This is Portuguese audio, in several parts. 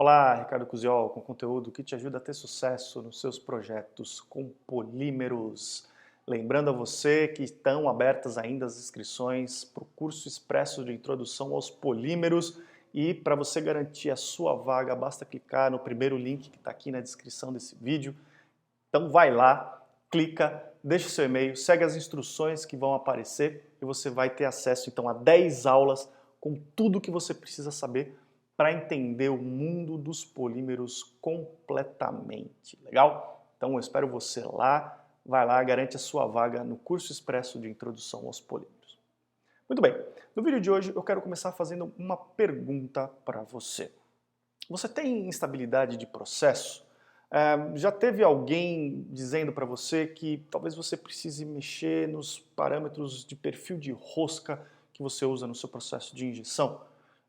Olá, Ricardo Cusiol, com conteúdo que te ajuda a ter sucesso nos seus projetos com polímeros. Lembrando a você que estão abertas ainda as inscrições para o curso expresso de introdução aos polímeros e para você garantir a sua vaga, basta clicar no primeiro link que está aqui na descrição desse vídeo. Então vai lá, clica, deixa o seu e-mail, segue as instruções que vão aparecer e você vai ter acesso então a 10 aulas com tudo que você precisa saber para entender o mundo dos polímeros completamente, legal? Então eu espero você lá, vai lá, garante a sua vaga no curso expresso de introdução aos polímeros. Muito bem, no vídeo de hoje eu quero começar fazendo uma pergunta para você. Você tem instabilidade de processo? Já teve alguém dizendo para você que talvez você precise mexer nos parâmetros de perfil de rosca que você usa no seu processo de injeção?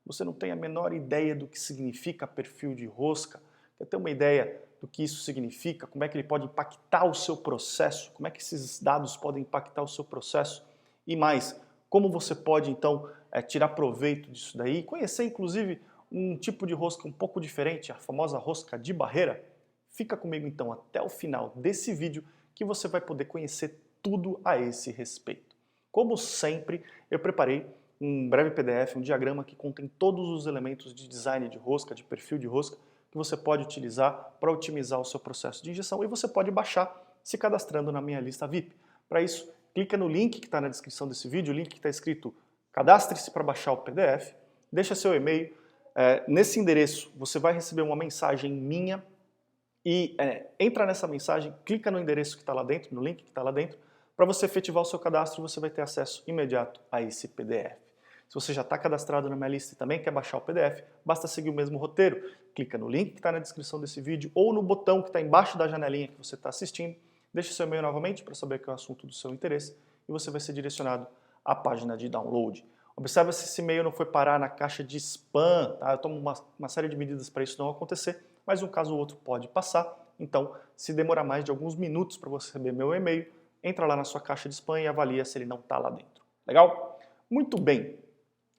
Você não tem a menor ideia do que significa perfil de rosca? Quer ter uma ideia do que isso significa? Como é que ele pode impactar o seu processo? Como é que esses dados podem impactar o seu processo? E mais, como você pode então tirar proveito disso daí? Conhecer inclusive um tipo de rosca um pouco diferente, a famosa rosca de barreira? Fica comigo então até o final desse vídeo que você vai poder conhecer tudo a esse respeito. Como sempre, eu preparei um breve PDF, um diagrama que contém todos os elementos de design de rosca, de perfil de rosca, que você pode utilizar para otimizar o seu processo de injeção e você pode baixar se cadastrando na minha lista VIP. Para isso, clica no link que está na descrição desse vídeo, o link que está escrito cadastre-se para baixar o PDF, deixa seu e-mail, nesse endereço você vai receber uma mensagem minha e entra nessa mensagem, clica no endereço que está lá dentro, no link que está lá dentro, para você efetivar o seu cadastro, você vai ter acesso imediato a esse PDF. Se você já está cadastrado na minha lista e também quer baixar o PDF, basta seguir o mesmo roteiro. Clica no link que está na descrição desse vídeo ou no botão que está embaixo da janelinha que você está assistindo. Deixe seu e-mail novamente para saber que é o assunto do seu interesse e você vai ser direcionado à página de download. Observe se esse e-mail não foi parar na caixa de spam. Tá? Eu tomo uma série de medidas para isso não acontecer, mas um caso ou outro pode passar. Então, se demorar mais de alguns minutos para você receber meu e-mail, entra lá na sua caixa de spam e avalia se ele não está lá dentro. Legal? Muito bem.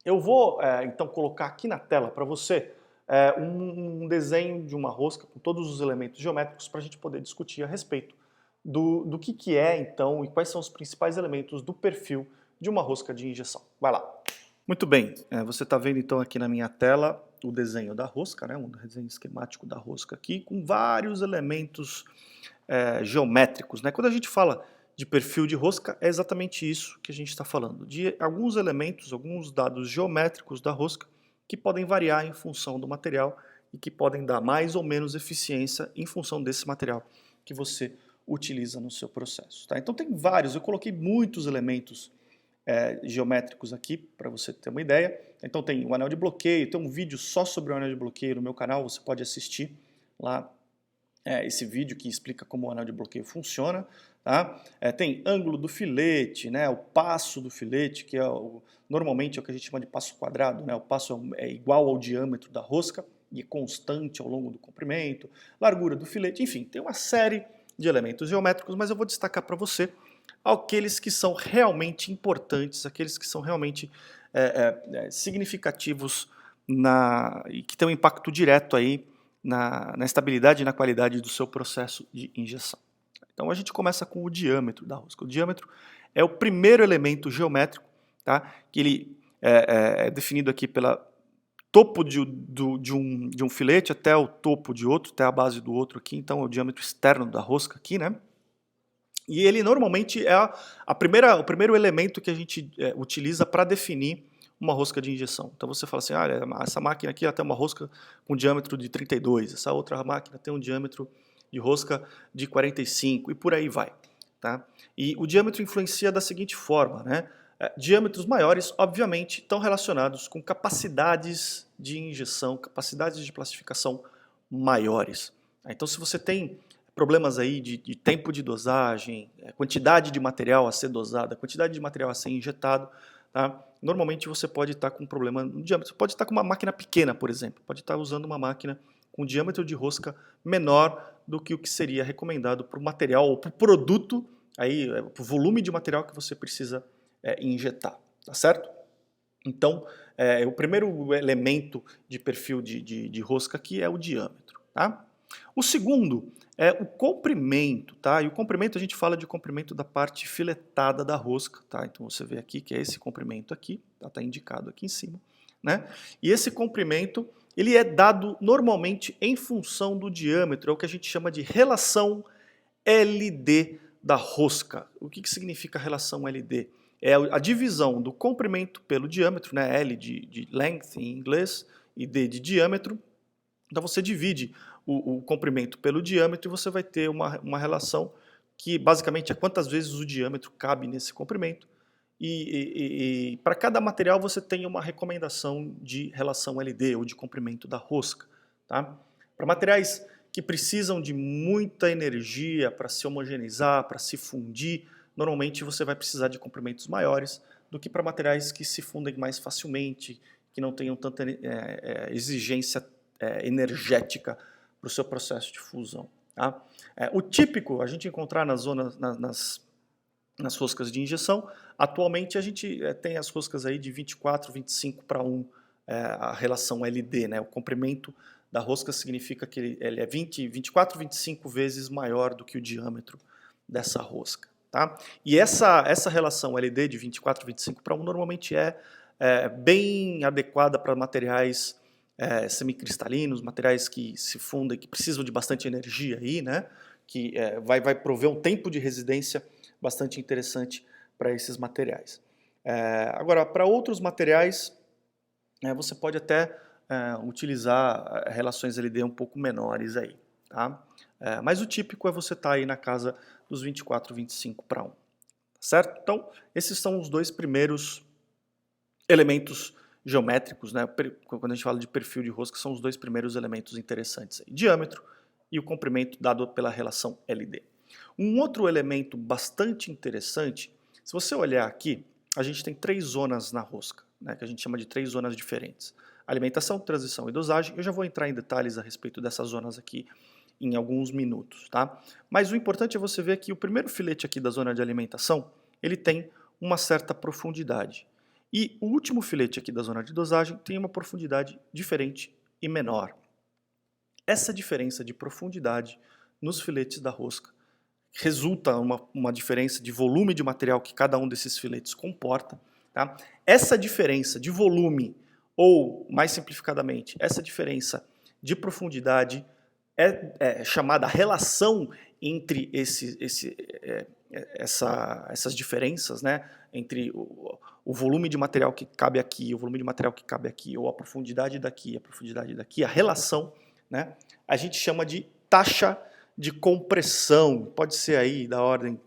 Eu vou então colocar aqui na tela para você um desenho de uma rosca com todos os elementos geométricos para a gente poder discutir a respeito do que é então e quais são os principais elementos do perfil de uma rosca de injeção. Vai lá. Muito bem, você está vendo então aqui na minha tela o desenho da rosca, né, um desenho esquemático da rosca aqui com vários elementos geométricos. Né? Quando a gente fala de perfil de rosca, é exatamente isso que a gente está falando, de alguns elementos, alguns dados geométricos da rosca que podem variar em função do material e que podem dar mais ou menos eficiência em função desse material que você utiliza no seu processo. Tá? Então tem vários, eu coloquei muitos elementos geométricos aqui para você ter uma ideia. Então tem o anel de bloqueio, tem um vídeo só sobre o anel de bloqueio no meu canal, você pode assistir lá esse vídeo que explica como o anel de bloqueio funciona. Tá? Tem ângulo do filete, né? O passo do filete, que normalmente é o que a gente chama de passo quadrado. Né? O passo é igual ao diâmetro da rosca e é constante ao longo do comprimento, largura do filete, enfim, tem uma série de elementos geométricos, mas eu vou destacar para você aqueles que são realmente importantes, aqueles que são realmente significativos e que têm um impacto direto aí na estabilidade e na qualidade do seu processo de injeção. Então a gente começa com o diâmetro da rosca. O diâmetro é o primeiro elemento geométrico, tá? Que ele é definido aqui pelo topo de um filete até o topo de outro, até a base do outro aqui, então é o diâmetro externo da rosca aqui, né? E ele normalmente é o primeiro elemento que a gente utiliza para definir uma rosca de injeção. Então você fala assim, essa máquina aqui ela tem uma rosca com diâmetro de 32, essa outra máquina tem um diâmetro de rosca de 45 e por aí vai. Tá? E o diâmetro influencia da seguinte forma, né? Diâmetros maiores, obviamente, estão relacionados com capacidades de injeção, capacidades de plastificação maiores. Então se você tem problemas aí de tempo de dosagem, quantidade de material a ser dosada, quantidade de material a ser injetado, tá? Normalmente você pode estar com um problema no diâmetro. Você pode estar com uma máquina pequena, por exemplo. Pode estar usando uma máquina com diâmetro de rosca menor do que o que seria recomendado para o material ou para o produto, para o volume de material que você precisa injetar, tá certo? Então, o primeiro elemento de perfil de rosca aqui é o diâmetro. Tá? O segundo é o comprimento, tá? E o comprimento a gente fala de comprimento da parte filetada da rosca, tá? Então você vê aqui que é esse comprimento aqui, tá indicado aqui em cima, né? E esse comprimento, ele é dado normalmente em função do diâmetro, é o que a gente chama de relação LD da rosca. O que significa relação LD? É a divisão do comprimento pelo diâmetro, né? L de length em inglês e D de diâmetro. Então você divide o comprimento pelo diâmetro e você vai ter uma relação que basicamente é quantas vezes o diâmetro cabe nesse comprimento. E para cada material você tem uma recomendação de relação LD ou de comprimento da rosca. Tá? Para materiais que precisam de muita energia para se homogeneizar, para se fundir, normalmente você vai precisar de comprimentos maiores do que para materiais que se fundem mais facilmente, que não tenham tanta exigência energética para o seu processo de fusão. Tá? O típico a gente encontrar nas zonas, nas roscas de injeção, atualmente a gente tem as roscas aí de 24, 25 para 1, a relação LD, né? O comprimento da rosca significa que ele é 24, 25 vezes maior do que o diâmetro dessa rosca. Tá? E essa relação LD de 24, 25 para 1 normalmente é bem adequada para materiais semicristalinos, materiais que se fundem, que precisam de bastante energia aí, né? Que vai prover um tempo de residência bastante interessante para esses materiais. Agora, para outros materiais, você pode até utilizar relações LD um pouco menores aí, tá? Mas o típico é você estar aí na casa dos 24, 25 para 1, certo? Então, esses são os dois primeiros elementos geométricos, né? Quando a gente fala de perfil de rosca, são os dois primeiros elementos interessantes aí, diâmetro e o comprimento dado pela relação LD. Um outro elemento bastante interessante, se você olhar aqui, a gente tem 3 zonas na rosca, né, que a gente chama de 3 zonas diferentes. Alimentação, transição e dosagem. Eu já vou entrar em detalhes a respeito dessas zonas aqui em alguns minutos, tá? Mas o importante é você ver que o primeiro filete aqui da zona de alimentação, ele tem uma certa profundidade. E o último filete aqui da zona de dosagem tem uma profundidade diferente e menor. Essa diferença de profundidade nos filetes da rosca resulta uma diferença de volume de material que cada um desses filetes comporta. Tá? Essa diferença de volume, ou mais simplificadamente, essa diferença de profundidade é chamada relação entre essas diferenças, né? Entre o volume de material que cabe aqui, o volume de material que cabe aqui, ou a profundidade daqui, a profundidade daqui, a relação, né? A gente chama de taxa de compressão, pode ser aí da ordem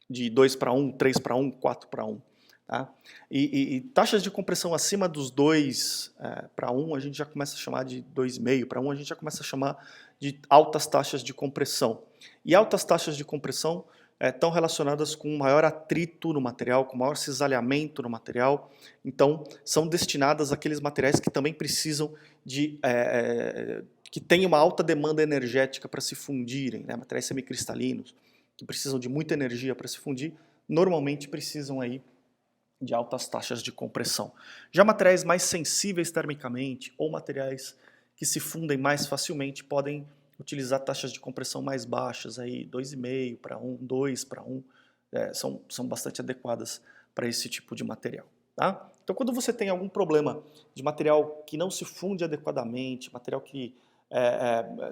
de 2 para 1, 3 para 1, 4 para 1. Tá? E taxas de compressão acima dos 2 para 1, a gente já começa a chamar de 2,5 para 1, a gente já começa a chamar de altas taxas de compressão. E altas taxas de compressão estão relacionadas com maior atrito no material, com maior cisalhamento no material, então são destinadas àqueles materiais que também precisam de que tem uma alta demanda energética para se fundirem, né? Materiais semicristalinos, que precisam de muita energia para se fundir, normalmente precisam aí de altas taxas de compressão. Já materiais mais sensíveis termicamente, ou materiais que se fundem mais facilmente, podem utilizar taxas de compressão mais baixas, aí 2,5 para 1, 2 para 1, são bastante adequadas para esse tipo de material. Tá? Então, quando você tem algum problema de material que não se funde adequadamente, material que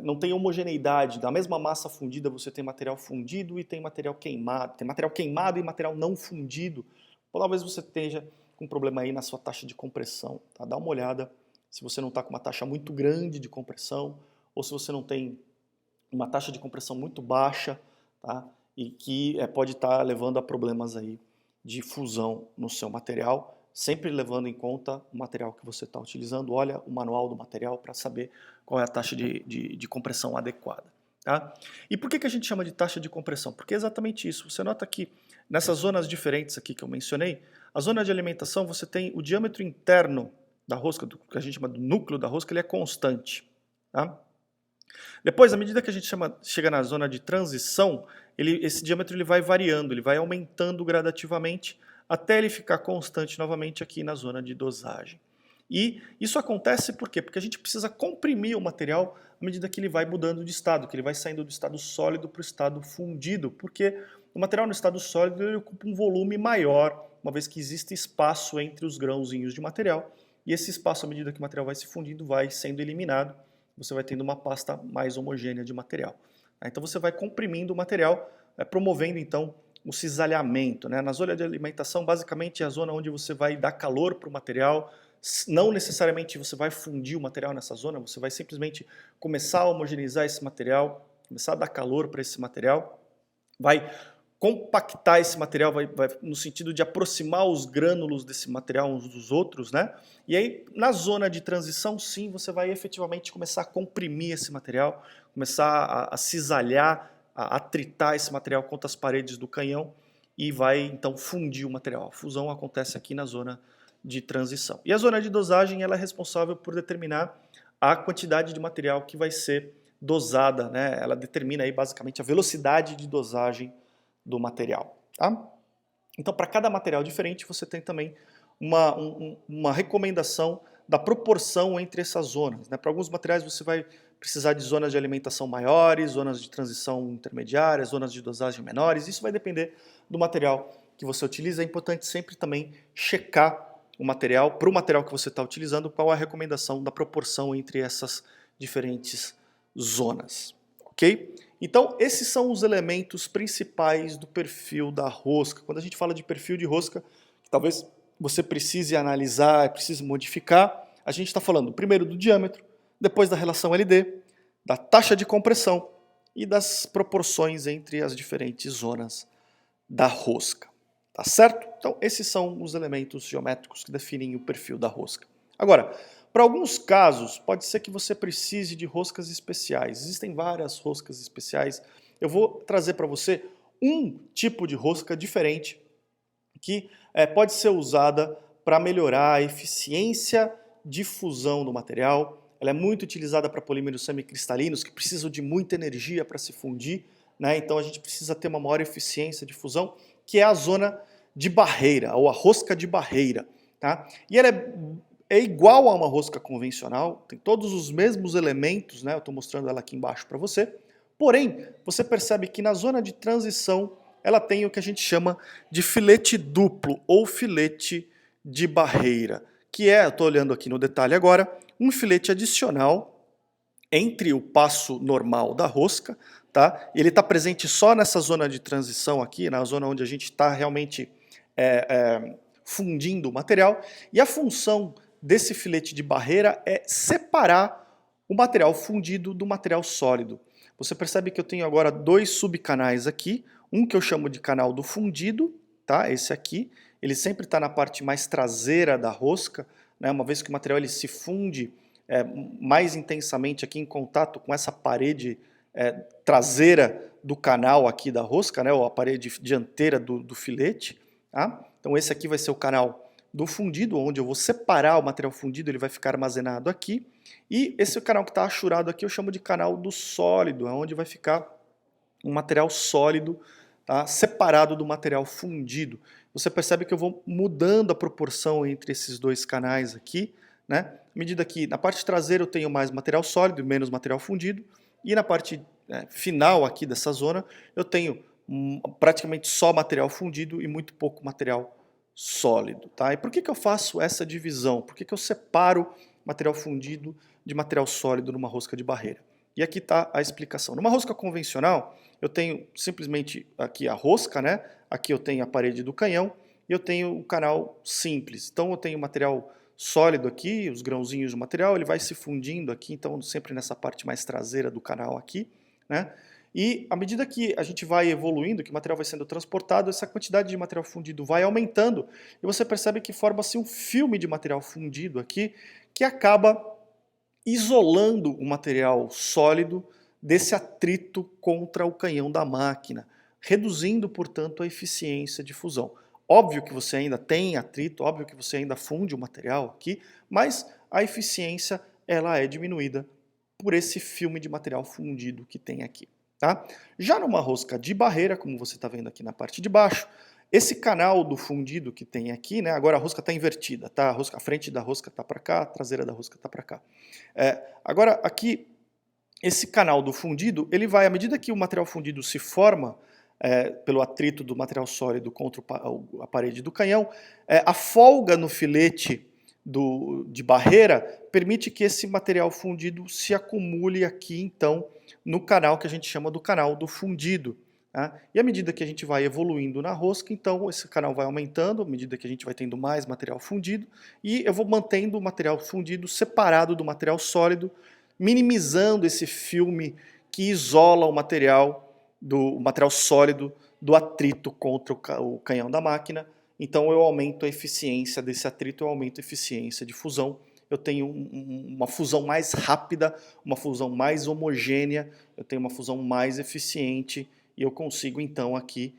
não tem homogeneidade, da mesma massa fundida você tem material fundido e tem material queimado e material não fundido, talvez você esteja com um problema aí na sua taxa de compressão. Tá? Dá uma olhada se você não está com uma taxa muito grande de compressão ou se você não tem uma taxa de compressão muito baixa, tá? E que pode estar levando a problemas aí de fusão no seu material, sempre levando em conta o material que você está utilizando. Olha o manual do material para saber qual é a taxa de compressão adequada. Tá? E por que a gente chama de taxa de compressão? Porque é exatamente isso. Você nota que nessas zonas diferentes aqui que eu mencionei, a zona de alimentação você tem o diâmetro interno da rosca, que a gente chama do núcleo da rosca, ele é constante. Tá? Depois, à medida que a gente chega na zona de transição, esse diâmetro ele vai variando, ele vai aumentando gradativamente até ele ficar constante novamente aqui na zona de dosagem. E isso acontece por quê? Porque a gente precisa comprimir o material à medida que ele vai mudando de estado, que ele vai saindo do estado sólido para o estado fundido, porque o material no estado sólido ele ocupa um volume maior, uma vez que existe espaço entre os grãozinhos de material, e esse espaço, à medida que o material vai se fundindo, vai sendo eliminado, você vai tendo uma pasta mais homogênea de material. Então você vai comprimindo o material, promovendo então o cisalhamento. Na zona de alimentação, basicamente é a zona onde você vai dar calor para o material. Não necessariamente você vai fundir o material nessa zona, você vai simplesmente começar a homogeneizar esse material, começar a dar calor para esse material, vai compactar esse material, vai no sentido de aproximar os grânulos desse material uns dos outros, né? E aí, na zona de transição, sim, você vai efetivamente começar a comprimir esse material, começar a cisalhar, a atritar esse material contra as paredes do canhão e vai, então, fundir o material. A fusão acontece aqui na zona de transição. E a zona de dosagem ela é responsável por determinar a quantidade de material que vai ser dosada, né? Ela determina aí basicamente a velocidade de dosagem do material. Tá? Então, para cada material diferente, você tem também uma recomendação da proporção entre essas zonas. Né? Para alguns materiais você vai precisar de zonas de alimentação maiores, zonas de transição intermediárias, zonas de dosagem menores. Isso vai depender do material que você utiliza. É importante sempre também checar o material, para o material que você está utilizando, qual a recomendação da proporção entre essas diferentes zonas. Ok? Então, esses são os elementos principais do perfil da rosca. Quando a gente fala de perfil de rosca, que talvez você precise analisar, precise modificar, a gente está falando primeiro do diâmetro, depois da relação LD, da taxa de compressão e das proporções entre as diferentes zonas da rosca. Tá certo? Então, esses são os elementos geométricos que definem o perfil da rosca. Agora, para alguns casos, pode ser que você precise de roscas especiais. Existem várias roscas especiais. Eu vou trazer para você um tipo de rosca diferente que pode ser usada para melhorar a eficiência de fusão do material. Ela é muito utilizada para polímeros semicristalinos que precisam de muita energia para se fundir, né? Então a gente precisa ter uma maior eficiência de fusão, que é a zona de barreira, ou a rosca de barreira. Tá? E ela é igual a uma rosca convencional, tem todos os mesmos elementos, né? Eu estou mostrando ela aqui embaixo para você, porém, você percebe que na zona de transição ela tem o que a gente chama de filete duplo ou filete de barreira, que é, eu estou olhando aqui no detalhe agora, um filete adicional entre o passo normal da rosca, tá? Ele está presente só nessa zona de transição aqui, na zona onde a gente está realmente fundindo o material, e a função desse filete de barreira é separar o material fundido do material sólido. Você percebe que eu tenho agora dois subcanais aqui, um que eu chamo de canal do fundido, tá? Esse aqui, ele sempre está na parte mais traseira da rosca, né? Uma vez que o material ele se funde mais intensamente aqui em contato com essa parede traseira do canal aqui da rosca, né? Ou a parede dianteira do filete. Tá? Então esse aqui vai ser o canal do fundido, onde eu vou separar o material fundido, ele vai ficar armazenado aqui. E esse canal que está achurado aqui eu chamo de canal do sólido, onde vai ficar um material sólido, tá? Separado do material fundido. Você percebe que eu vou mudando a proporção entre esses dois canais aqui, né? À medida que na parte traseira eu tenho mais material sólido e menos material fundido, e na parte final aqui dessa zona eu tenho praticamente só material fundido e muito pouco material sólido. Tá? E por que eu faço essa divisão? Por que eu separo material fundido de material sólido numa rosca de barreira? E aqui está a explicação. Numa rosca convencional, eu tenho simplesmente aqui a rosca, né? Aqui eu tenho a parede do canhão e eu tenho o canal simples. Então eu tenho material sólido aqui, os grãozinhos do material, ele vai se fundindo aqui, então sempre nessa parte mais traseira do canal aqui, né? E à medida que a gente vai evoluindo, que o material vai sendo transportado, essa quantidade de material fundido vai aumentando e você percebe que forma-se um filme de material fundido aqui que acaba isolando o material sólido desse atrito contra o canhão da máquina, reduzindo, portanto, a eficiência de fusão. Óbvio que você ainda tem atrito, óbvio que você ainda funde o material aqui, mas a eficiência ela é diminuída por esse filme de material fundido que tem aqui. Tá? Já numa rosca de barreira, como você está vendo aqui na parte de baixo, Esse canal do fundido que tem aqui, né, agora a rosca está invertida, tá? A frente da rosca está para cá, a traseira da rosca está para cá. Agora aqui, esse canal do fundido, ele vai, à medida que o material fundido se forma, pelo atrito do material sólido contra a parede do canhão, a folga no filete de barreira permite que esse material fundido se acumule aqui, então, no canal que a gente chama do canal do fundido. Tá? E à medida que a gente vai evoluindo na rosca, então esse canal vai aumentando, à medida que a gente vai tendo mais material fundido, e eu vou mantendo o material fundido separado do material sólido, minimizando esse filme que isola o material sólido do atrito contra o canhão da máquina. Então eu aumento a eficiência desse atrito, eu aumento a eficiência de fusão, eu tenho uma fusão mais rápida, uma fusão mais homogênea, eu tenho uma fusão mais eficiente e eu consigo então aqui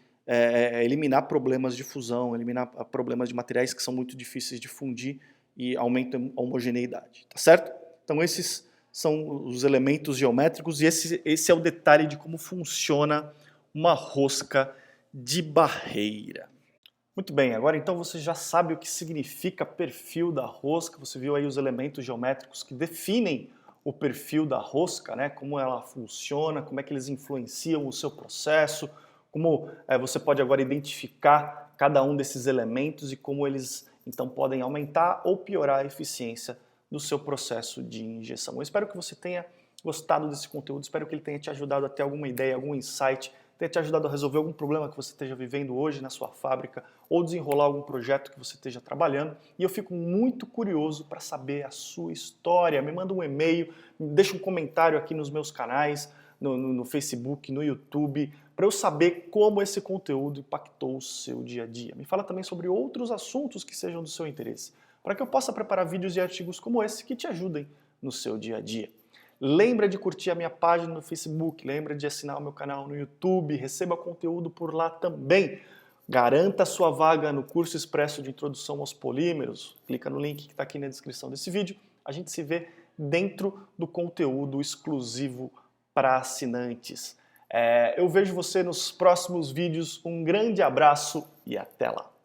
eliminar problemas de fusão, eliminar problemas de materiais que são muito difíceis de fundir e aumento a homogeneidade, tá certo? Então esses são os elementos geométricos e esse é o detalhe de como funciona uma rosca de barreira. Muito bem, agora então você já sabe o que significa perfil da rosca, você viu aí os elementos geométricos que definem o perfil da rosca, né? Como ela funciona, como é que eles influenciam o seu processo, como você pode agora identificar cada um desses elementos e como eles então podem aumentar ou piorar a eficiência do seu processo de injeção. Eu espero que você tenha gostado desse conteúdo, espero que ele tenha te ajudado a ter alguma ideia, algum insight, tenha te ajudado a resolver algum problema que você esteja vivendo hoje na sua fábrica ou desenrolar algum projeto que você esteja trabalhando. E eu fico muito curioso para saber a sua história. Me manda um e-mail, deixa um comentário aqui nos meus canais, no Facebook, no YouTube, para eu saber como esse conteúdo impactou o seu dia a dia. Me fala também sobre outros assuntos que sejam do seu interesse, para que eu possa preparar vídeos e artigos como esse que te ajudem no seu dia a dia. Lembra de curtir a minha página no Facebook, lembra de assinar o meu canal no YouTube, receba conteúdo por lá também. Garanta a sua vaga no curso expresso de introdução aos polímeros. Clica no link que está aqui na descrição desse vídeo. A gente se vê dentro do conteúdo exclusivo para assinantes. Eu vejo você nos próximos vídeos. Um grande abraço e até lá!